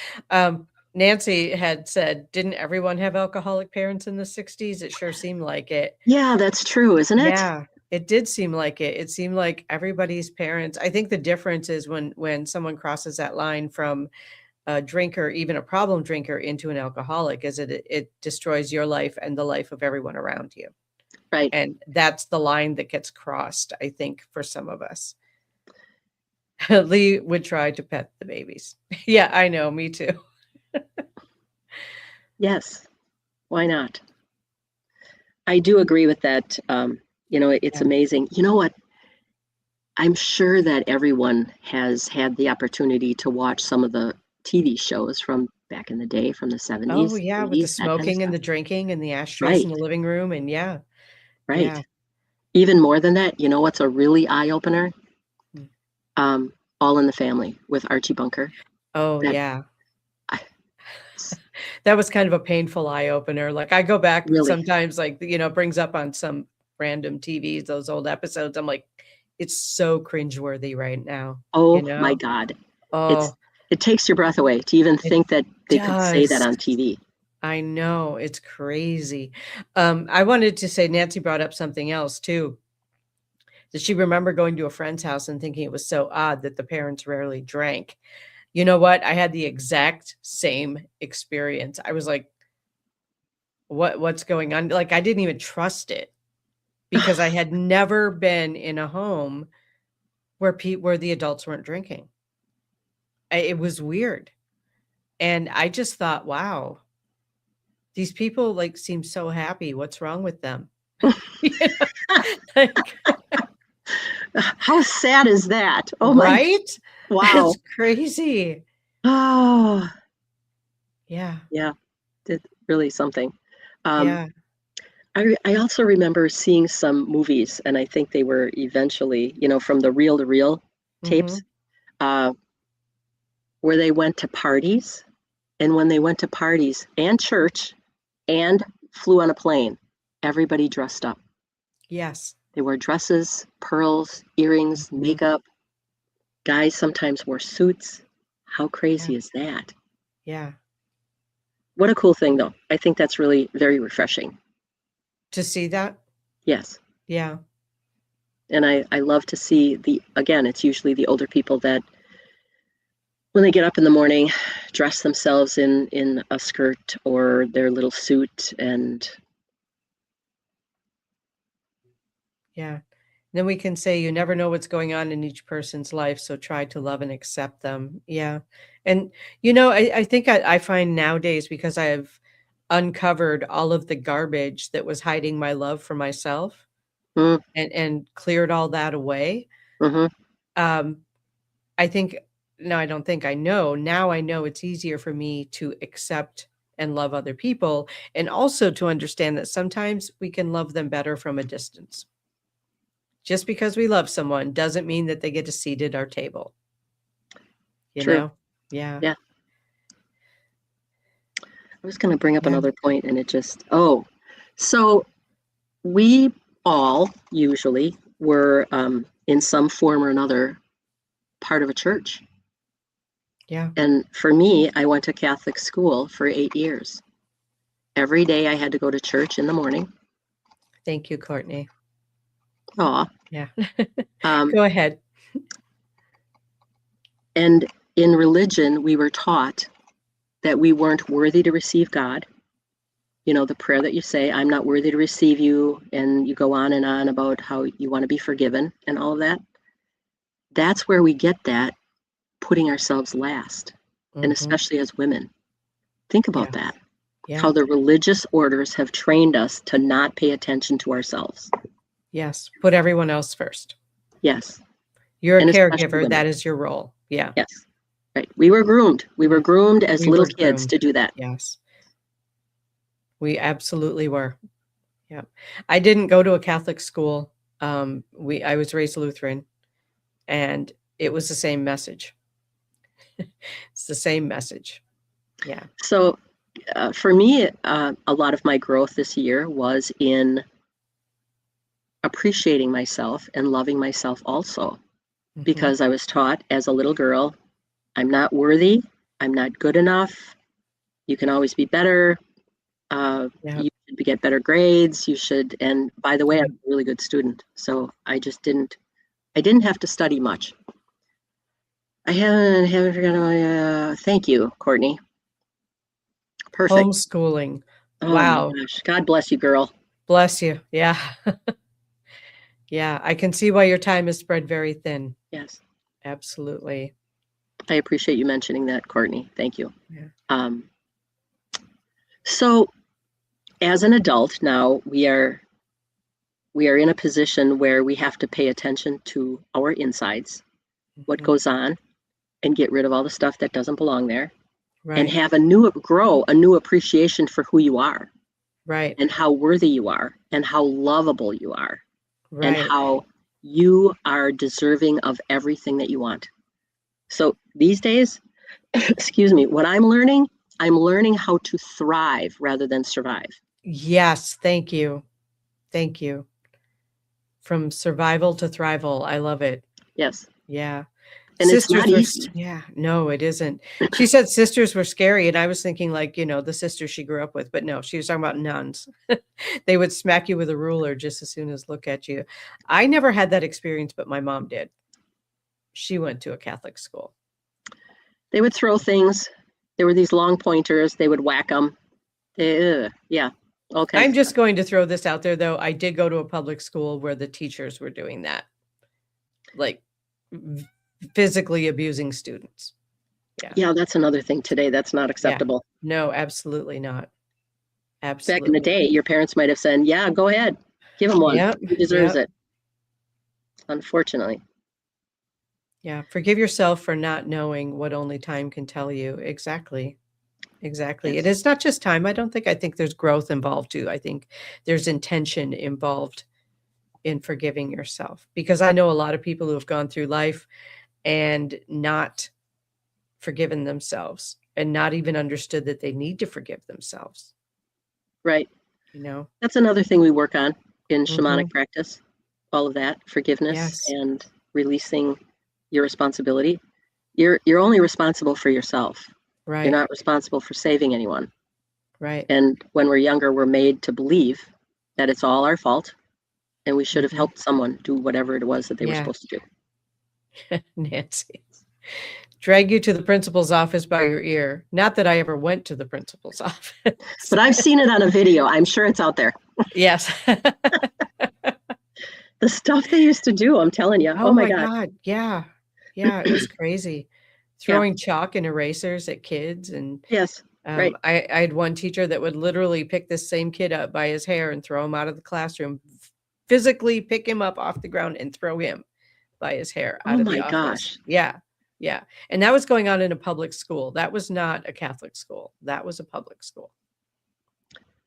Nancy had said, didn't everyone have alcoholic parents in the 60s? It sure seemed like it. Yeah, that's true, isn't it? Yeah, it did seem like it. It seemed like everybody's parents. I think the difference is when someone crosses that line from a drinker, even a problem drinker, into an alcoholic, is it destroys your life and the life of everyone around you. Right. And that's the line that gets crossed, I think, for some of us. Lee would try to pet the babies. Yeah, I know. Me too. Yes. Why not? I do agree with that. It's amazing. You know what? I'm sure that everyone has had the opportunity to watch some of the TV shows from back in the day, from the 70s. Oh, yeah, 80s, with the smoking and the drinking and the ashtrays in the living room. And yeah. Right. Yeah. Even more than that, what's a really eye-opener? All in the Family with Archie Bunker. Oh, yeah. That was kind of a painful eye-opener. Like, I go back sometimes, like, brings up on some random TVs, those old episodes. I'm like, it's so cringeworthy right now. Oh, my God. Oh, it takes your breath away to even think that they could say that on TV. I know, it's crazy. I wanted to say, Nancy brought up something else too. Does she remember going to a friend's house and thinking it was so odd that the parents rarely drank? You know what? I had the exact same experience. I was like, what's going on? Like, I didn't even trust it because I had never been in a home where the adults weren't drinking. It was weird. And I just thought, wow, these people like seem so happy. What's wrong with them? How sad is that? Oh, right? Wow. That's crazy. Oh, yeah. Yeah. It's really something. Yeah. I also remember seeing some movies, and I think they were eventually, from the reel-to-reel tapes. where they went to parties, and when they went to parties and church and flew on a plane, everybody dressed up. Yes. They wore dresses, pearls, earrings, makeup. Guys sometimes wore suits. How crazy is that? Yeah. What a cool thing, though. I think that's really very refreshing. To see that? Yes. Yeah. And I love to see again, it's usually the older people that when they get up in the morning, dress themselves in a skirt or their little suit and Yeah. Then we can say you never know what's going on in each person's life, so try to love and accept them. Yeah. And, I think I find nowadays, because I have uncovered all of the garbage that was hiding my love for myself mm, and cleared all that away. hmm Um, I think, no, I don't think I know. Now I know it's easier for me to accept and love other people, and also to understand that sometimes we can love them better from a distance. Just because we love someone doesn't mean that they get a seat at our table. You true. know? Yeah. Yeah. I was going to bring up Yeah. another point and so we all usually were in some form or another part of a church. Yeah. And for me, I went to Catholic school for 8 years. Every day I had to go to church in the morning. Thank you, Courtney. Aw. Yeah. Um, Go ahead. and in religion, we were taught that we weren't worthy to receive God. You know, the prayer that you say, I'm not worthy to receive you, and you go on and on about how you want to be forgiven and all of that. That's where we get that, putting ourselves last, and Mhm. especially as women. Think about Yeah. that. Yeah. How the religious orders have trained us to not pay attention to ourselves. Yes. Put everyone else first. Yes. You're a And especially caregiver. women. That is your role. Yeah. Yes. Right. We were groomed. We were groomed as We little were kids to groomed. do that. Yes. We absolutely were. Yeah. I didn't go to a Catholic school. I was raised Lutheran, and it was the same message. It's the same message. Yeah. So for me, a lot of my growth this year was in appreciating myself and loving myself also, Mhm. because I was taught as a little girl, I'm not worthy, I'm not good enough, you can always be better, Yeah. you should get better grades, you should, and by the way, I'm Yep. a really good student, so I didn't have to study much. I haven't forgotten my, thank you, Courtney. Perfect. Homeschooling. Oh my Wow. gosh, God bless you, girl. Bless you. Yeah. Yeah. I can see why your time is spread very thin. Yes, Absolutely. I appreciate you mentioning that, Courtney. Thank you. Yeah. So as an adult now, we are in a position where we have to pay attention to our insides, what Mhm. goes on, and get rid of all the stuff that doesn't belong there, and Right. have grow a new appreciation for who you are Right. and how worthy you are and how lovable you are and Right. how you are deserving of everything that you want. So these days, excuse me, what I'm learning how to thrive rather than survive. Yes. Thank you. Thank you. From survival to thrival. I love it. Yes. Yeah. And it's not Sisters were easy. yeah, no, it isn't. She said sisters were scary, and I was thinking like, the sister she grew up with, but no, she was talking about nuns. They would smack you with a ruler just as soon as look at you. I never had that experience, but my mom did. She went to a Catholic school. They would throw things. There were these long pointers. They would whack them. Yeah, all kinds I'm of just stuff. going to throw this out there, though. I did go to a public school where the teachers were doing that, like physically abusing students. Yeah. Yeah, that's another thing today. That's not Yeah. acceptable. No, absolutely not. Back in the Absolutely. day, your parents might have said, "Yeah, go ahead, give him one. Yep. He deserves Yep. it." Unfortunately, Yeah. Forgive yourself for not knowing what only time can tell you. Exactly. Exactly. It yes. is not just time. I think there's growth involved too. I think there's intention involved in forgiving yourself, because I know a lot of people who have gone through life and not forgiven themselves and not even understood that they need to forgive themselves. Right. You know, That's another thing we work on in shamanic Mhm. practice. All of that, forgiveness Yes. and releasing your responsibility. You're only responsible for yourself. You're Right. not responsible for saving anyone. Right. And when we're younger, we're made to believe that it's all our fault and we should have Mhm. helped someone do whatever it was that they were Yeah. supposed to do. Nancy. Drag you to the principal's office by your ear. Not that I ever went to the principal's office. But I've seen it on a video. I'm sure it's out there. Yes. The stuff they used to do, I'm telling you. Oh Oh my my God. God. Yeah. Yeah. It was crazy. Yeah. Throwing chalk and erasers at kids. And Yes. Right. I had one teacher that would literally pick this same kid up by his hair and throw him out of the classroom, physically pick him up off the ground and throw him by his hair Oh out of the my office. gosh. Yeah. Yeah. And that was going on in a public school. That was not a Catholic school. That was a public school.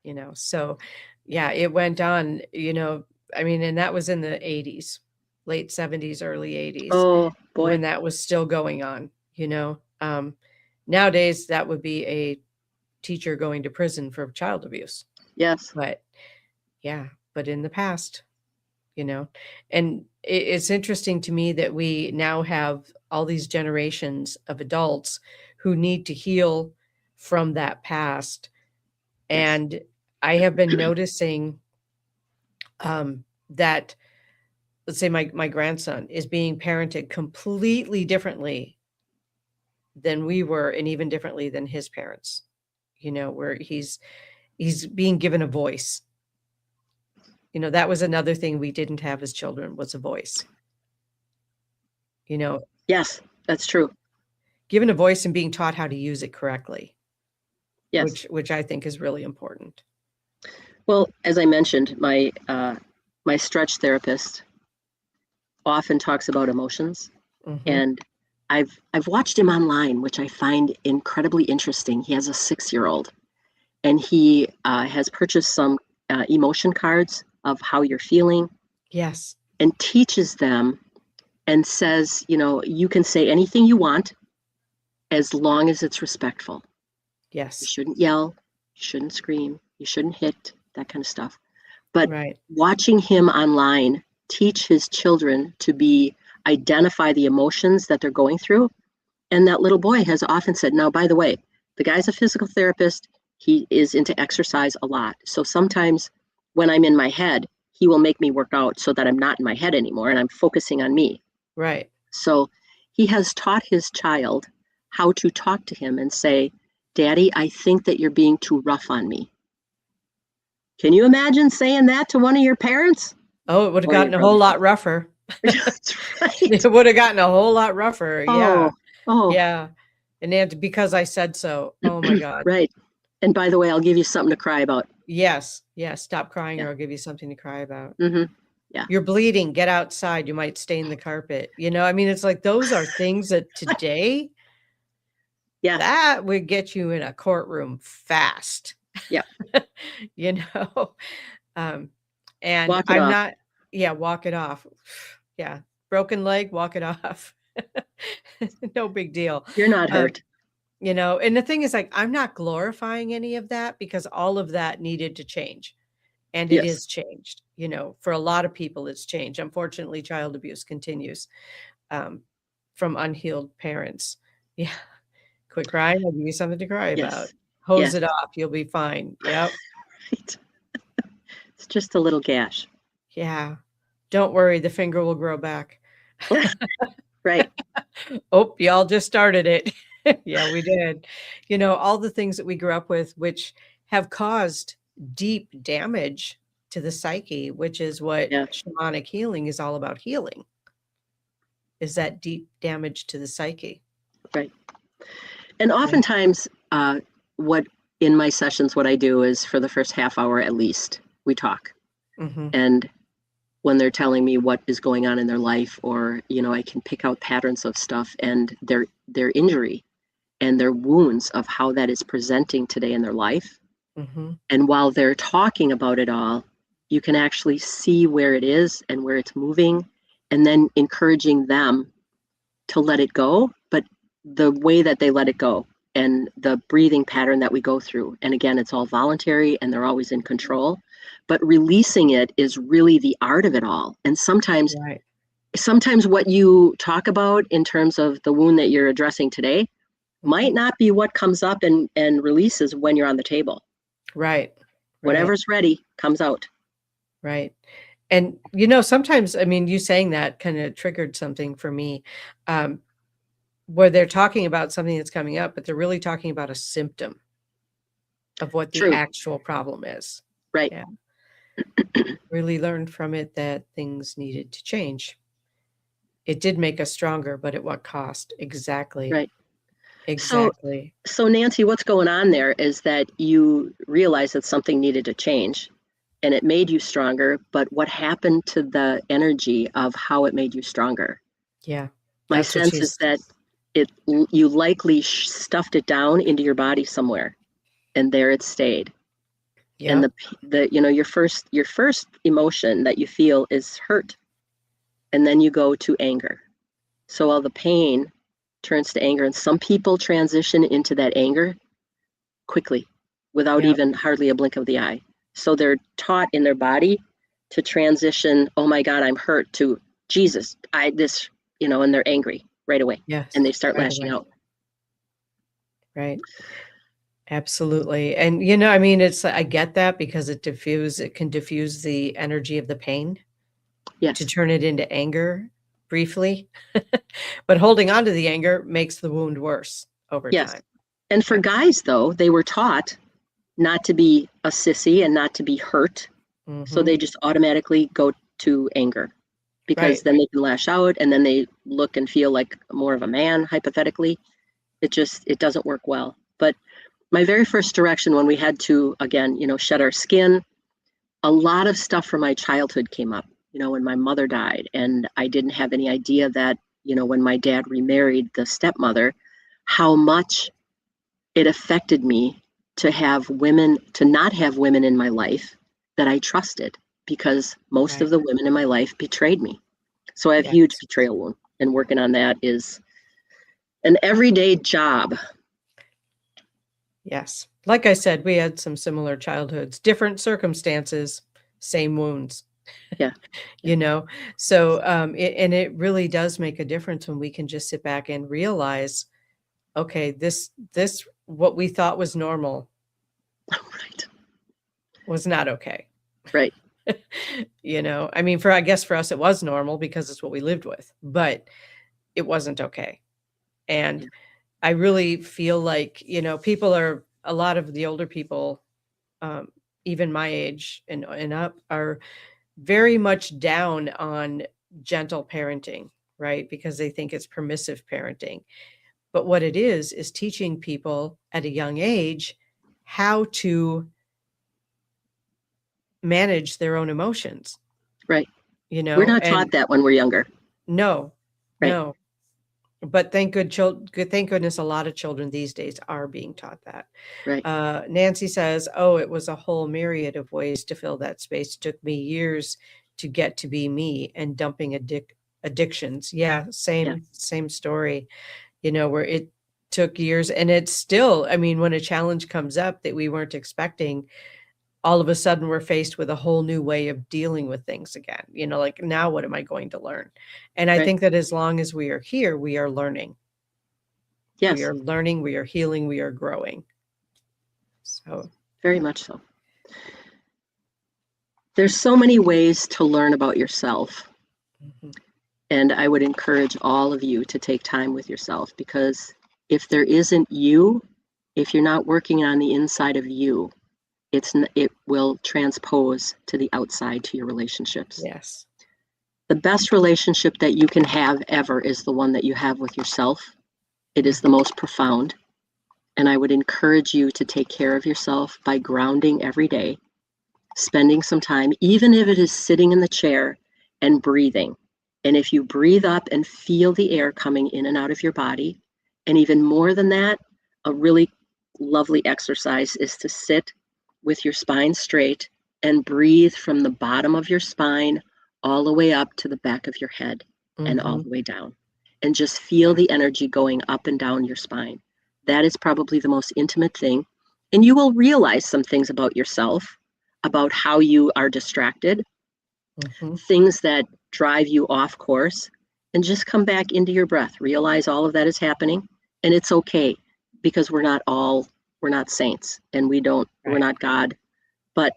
You know, so yeah, it went on, you know, I mean, and that was in the 80s, late 70s, early 80s, Oh boy. when that was still going on, you know. Nowadays, that would be a teacher going to prison for child abuse. Yes. But yeah, but in the past, you know, and it's interesting to me that we now have all these generations of adults who need to heal from that past. Yes. And I have been noticing that, let's say my grandson is being parented completely differently than we were, and even differently than his parents, you know, where he's being given a voice. You know, that was another thing we didn't have as children, was a voice. You know, Yes, that's true. given a voice and being taught how to use it correctly, Yes. which I think is really important. Well, as I mentioned, my stretch therapist often talks about emotions, Mhm. and I've watched him online, which I find incredibly interesting. He has a 6-year-old, and he has purchased some emotion cards of how you're feeling, Yes. and teaches them and says, you know, you can say anything you want as long as it's respectful. You Yes. shouldn't yell, you shouldn't scream, you shouldn't hit, that kind of stuff. But Right. watching him online teach his children to identify the emotions that they're going through. And that little boy has often said, now, by the way, the guy's a physical therapist. He is into exercise a lot. So sometimes when I'm in my head, he will make me work out so that I'm not in my head anymore and I'm focusing on me. Right. So he has taught his child how to talk to him and say, Daddy, I think that you're being too rough on me. Can you imagine saying that to one of your parents? Oh, it would have Or your gotten a whole brother? lot rougher. That's right. It would have gotten a whole lot rougher. Yeah. Oh, Yeah. And then because I said so. Oh my God. right. And by the way, I'll give you something to cry about. Yes. Yes. Stop crying Yeah. or I'll give you something to cry about. Mm-hmm. Yeah. You're bleeding. Get outside. You might stain the carpet. You know, I mean, it's like those are things that today Yeah. that would get you in a courtroom fast. Yeah. You know? And Walk it I'm off. not, yeah, walk it off. Yeah. Broken leg, walk it off. No big deal. You're not hurt. You know, and the thing is, like, I'm not glorifying any of that because all of that needed to change. And it Yes. is changed. You know, for a lot of people, it's changed. Unfortunately, child abuse continues from unhealed parents. Yeah. Quit crying. I'll give you something to cry about. Yes. Hose Yes. it off. You'll be fine. Yep. Right. It's just a little gash. Yeah. Don't worry. The finger will grow back. Right. Oh, y'all just started it. Yeah, we did. You know, all the things that we grew up with, which have caused deep damage to the psyche, which is what Yeah. shamanic healing is all about healing, is that deep damage to the psyche. Right. And oftentimes, what in my sessions, what I do is for the first half hour at least, we talk. Mm-hmm. And when they're telling me what is going on in their life, or, you know, I can pick out patterns of stuff and their injury and their wounds of how that is presenting today in their life. Mm-hmm. And while they're talking about it all, you can actually see where it is and where it's moving, and then encouraging them to let it go, but the way that they let it go and the breathing pattern that we go through. And again, it's all voluntary and they're always in control, but releasing it is really the art of it all. And sometimes what you talk about in terms of the wound that you're addressing today might not be what comes up and releases when you're on the table. Right. Whatever's ready comes out. Right. And, sometimes, I mean, you saying that kind of triggered something for me, where they're talking about something that's coming up, but they're really talking about a symptom of what the actual problem is. Right. Yeah. Really learned from it that things needed to change. It did make us stronger, but at what cost? Exactly. Right. Exactly. So Nancy, what's going on there is that you realized that something needed to change and it made you stronger, but what happened to the energy of how it made you stronger? Yeah. My sense is that you likely stuffed it down into your body somewhere and there it stayed. Yeah. And the your first emotion that you feel is hurt. And then you go to anger. So all the pain turns to anger, and some people transition into that anger quickly without even hardly a blink of the eye. So they're taught in their body to transition, oh my God, I'm hurt, to Jesus, and they're angry right away. Yes. And they start lashing out. Right. Absolutely. And, I mean, I get that because it can diffuse the energy of the pain. Yes. To turn it into anger briefly. But holding on to the anger makes the wound worse over time. And for guys, though, they were taught not to be a sissy and not to be hurt. Mm-hmm. So they just automatically go to anger because then they can lash out and then they look and feel like more of a man, hypothetically. It doesn't work well. But my very first direction when we had to, again, shed our skin, a lot of stuff from my childhood came up, when my mother died. And I didn't have any idea that, when my dad remarried the stepmother, how much it affected me to not have women in my life that I trusted, because most of the women in my life betrayed me. So I have huge betrayal wound, and working on that is an everyday job. Yes. Like I said, we had some similar childhoods, different circumstances, same wounds. Yeah. So, it really does make a difference when we can just sit back and realize, okay, this, what we thought was normal. Right. Was not okay. Right. I mean, I guess for us, it was normal because it's what we lived with, but it wasn't okay. And I really feel like, a lot of the older people, even my age and up, are very much down on gentle parenting, right? Because they think it's permissive parenting. But what it is teaching people at a young age how to manage their own emotions. Right. We're not taught that when we're younger. No, no. But thank goodness a lot of children these days are being taught that. Right. Nancy says, oh, it was a whole myriad of ways to fill that space. It took me years to get to be me, and dumping addictions. Yeah, same story, where it took years, and it's still, I mean, when a challenge comes up that we weren't expecting, all of a sudden we're faced with a whole new way of dealing with things again. Like, now what am I going to learn? And I think that as long as we are here, we are learning. Yes. We are learning, we are healing, we are growing. So very much so. There's so many ways to learn about yourself. Mm-hmm. And I would encourage all of you to take time with yourself, because if there isn't you, if you're not working on the inside of you, it will transpose to the outside, to your relationships. Yes. The best relationship that you can have ever is the one that you have with yourself. It is the most profound. And I would encourage you to take care of yourself by grounding every day, spending some time, even if it is sitting in the chair and breathing. And if you breathe up and feel the air coming in and out of your body, and even more than that, a really lovely exercise is to sit with your spine straight and breathe from the bottom of your spine all the way up to the back of your head, and all the way down. and just feel the energy going up and down your spine. That is probably the most intimate thing. And you will realize some things about yourself, about how you are distracted, things that drive you off course, and just come back into your breath. Realize all of that is happening, and it's okay, because we're not saints, and we're not God. But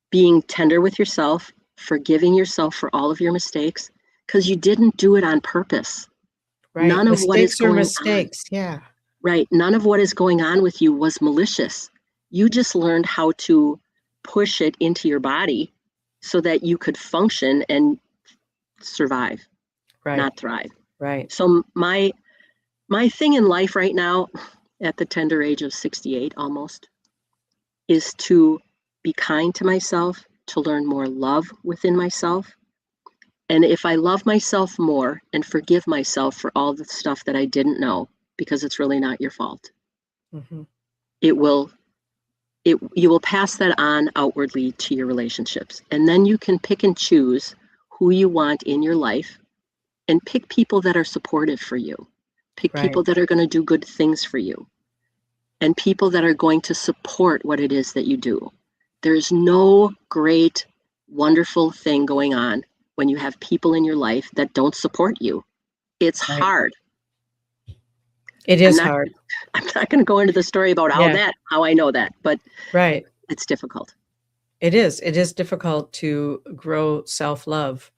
being tender with yourself, forgiving yourself for all of your mistakes, because you didn't do it on purpose. Right. None of what is Mistakes are going mistakes. on. Yeah. Right. None of what is going on with you was malicious. You just learned how to push it into your body so that you could function and survive, not thrive. Right. So my thing in life right now, at the tender age of 68 almost, is to be kind to myself, to learn more love within myself. And if I love myself more and forgive myself for all the stuff that I didn't know, because it's really not your fault, you will pass that on outwardly to your relationships. And then you can pick and choose who you want in your life, and pick people that are supportive for you. Pick people that are going to do good things for you, and people that are going to support what it is that you do. There's no great, wonderful thing going on when you have people in your life that don't support you. It's hard. It is hard. I'm not going to go into the story about how I know that, but it's difficult. It is. It is difficult to grow self-love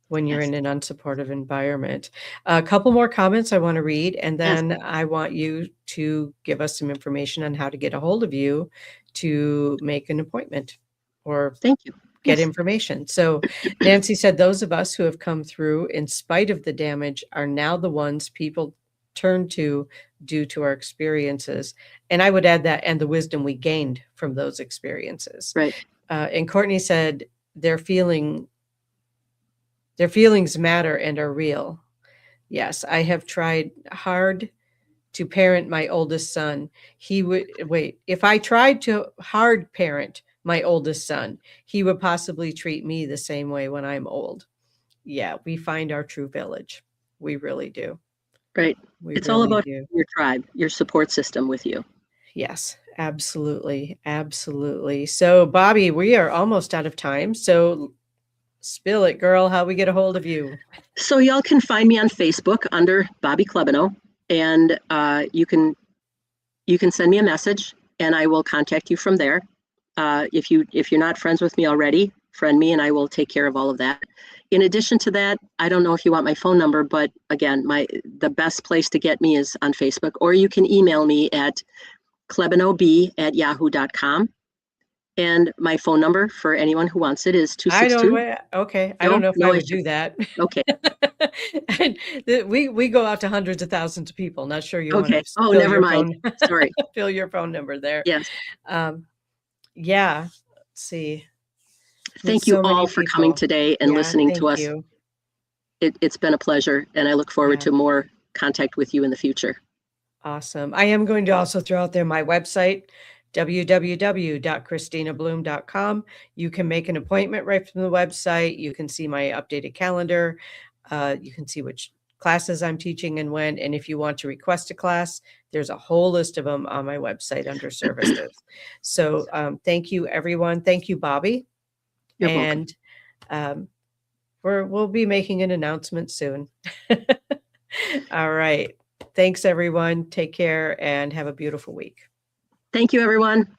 when you're in an unsupportive environment. A couple more comments I want to read, and then I want you to give us some information on how to get a hold of you to make an appointment or get information. So Nancy said, those of us who have come through in spite of the damage are now the ones people turn to due to our experiences. And I would add that, and the wisdom we gained from those experiences. Right. And Courtney said, their feelings matter and are real. Yes, I have tried hard to parent my oldest son. If I tried to hard parent my oldest son, he would possibly treat me the same way when I'm old. Yeah, we find our true village. We really do. Right. It's all about your tribe, your support system with you. Yes, absolutely. Absolutely. So Bobbi, we are almost out of time. So spill it, girl, how we get a hold of you. So y'all can find me on Facebook under Bobbi Klebenow, and you can send me a message, and I will contact you from there. If you're not friends with me already, friend me, and I will take care of all of that. In addition to that, I don't know if you want my phone number, but again, the best place to get me is on Facebook, or you can email me at klebenowb@yahoo.com. And my phone number for anyone who wants it is 262. I don't know if I would do that. Okay. We go out to hundreds of thousands of people. Not sure you want to. Oh, never mind. Sorry. Fill your phone number there. Yes. Yeah. Let's see. Thank you all for coming today and listening to us. It's been a pleasure, and I look forward to more contact with you in the future. Awesome. I am going to also throw out there my website, www.kristinabloom.com. You can make an appointment right from the website. You can see my updated calendar. You can see which classes I'm teaching and when. And if you want to request a class, there's a whole list of them on my website under services. So thank you, everyone. Thank you, Bobbi. You're welcome. We'll be making an announcement soon. All right. Thanks, everyone. Take care and have a beautiful week. Thank you, everyone.